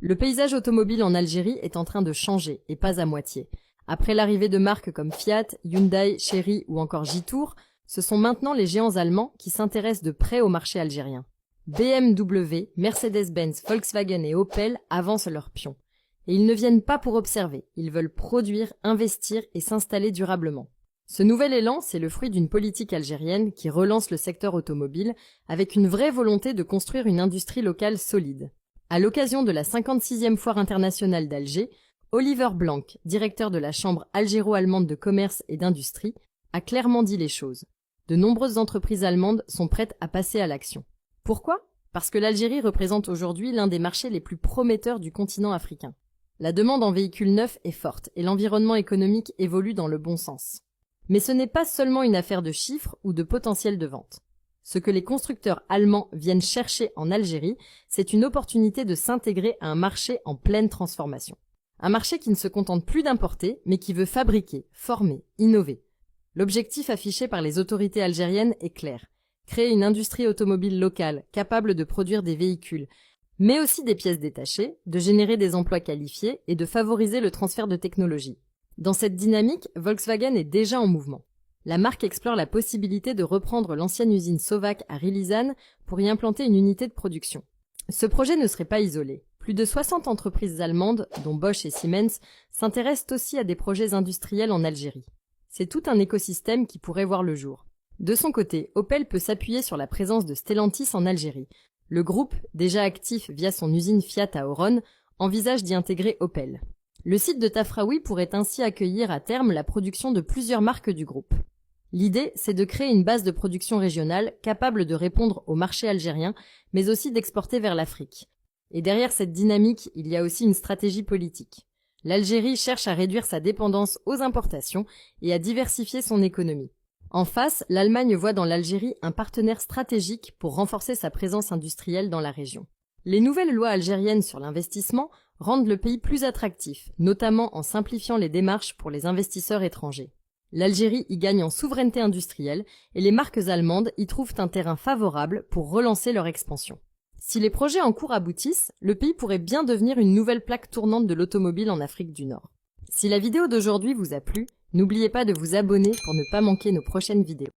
Le paysage automobile en Algérie est en train de changer, et pas à moitié. Après l'arrivée de marques comme Fiat, Hyundai, Chery ou encore Jetour, ce sont maintenant les géants allemands qui s'intéressent de près au marché algérien. BMW, Mercedes-Benz, Volkswagen et Opel avancent leurs pions. Et ils ne viennent pas pour observer, ils veulent produire, investir et s'installer durablement. Ce nouvel élan, c'est le fruit d'une politique algérienne qui relance le secteur automobile avec une vraie volonté de construire une industrie locale solide. À l'occasion de la 56e foire internationale d'Alger, Oliver Blanc, directeur de la Chambre algéro-allemande de commerce et d'industrie, a clairement dit les choses. De nombreuses entreprises allemandes sont prêtes à passer à l'action. Pourquoi ? Parce que l'Algérie représente aujourd'hui l'un des marchés les plus prometteurs du continent africain. La demande en véhicules neufs est forte et l'environnement économique évolue dans le bon sens. Mais ce n'est pas seulement une affaire de chiffres ou de potentiel de vente. Ce que les constructeurs allemands viennent chercher en Algérie, c'est une opportunité de s'intégrer à un marché en pleine transformation. Un marché qui ne se contente plus d'importer, mais qui veut fabriquer, former, innover. L'objectif affiché par les autorités algériennes est clair. Créer une industrie automobile locale capable de produire des véhicules, mais aussi des pièces détachées, de générer des emplois qualifiés et de favoriser le transfert de technologie. Dans cette dynamique, Volkswagen est déjà en mouvement. La marque explore la possibilité de reprendre l'ancienne usine Sovac à Rilizane pour y implanter une unité de production. Ce projet ne serait pas isolé. Plus de 60 entreprises allemandes, dont Bosch et Siemens, s'intéressent aussi à des projets industriels en Algérie. C'est tout un écosystème qui pourrait voir le jour. De son côté, Opel peut s'appuyer sur la présence de Stellantis en Algérie. Le groupe, déjà actif via son usine Fiat à Oron, envisage d'y intégrer Opel. Le site de Tafraoui pourrait ainsi accueillir à terme la production de plusieurs marques du groupe. L'idée, c'est de créer une base de production régionale capable de répondre au marché algérien, mais aussi d'exporter vers l'Afrique. Et derrière cette dynamique, il y a aussi une stratégie politique. L'Algérie cherche à réduire sa dépendance aux importations et à diversifier son économie. En face, l'Allemagne voit dans l'Algérie un partenaire stratégique pour renforcer sa présence industrielle dans la région. Les nouvelles lois algériennes sur l'investissement rendent le pays plus attractif, notamment en simplifiant les démarches pour les investisseurs étrangers. L'Algérie y gagne en souveraineté industrielle et les marques allemandes y trouvent un terrain favorable pour relancer leur expansion. Si les projets en cours aboutissent, le pays pourrait bien devenir une nouvelle plaque tournante de l'automobile en Afrique du Nord. Si la vidéo d'aujourd'hui vous a plu, n'oubliez pas de vous abonner pour ne pas manquer nos prochaines vidéos.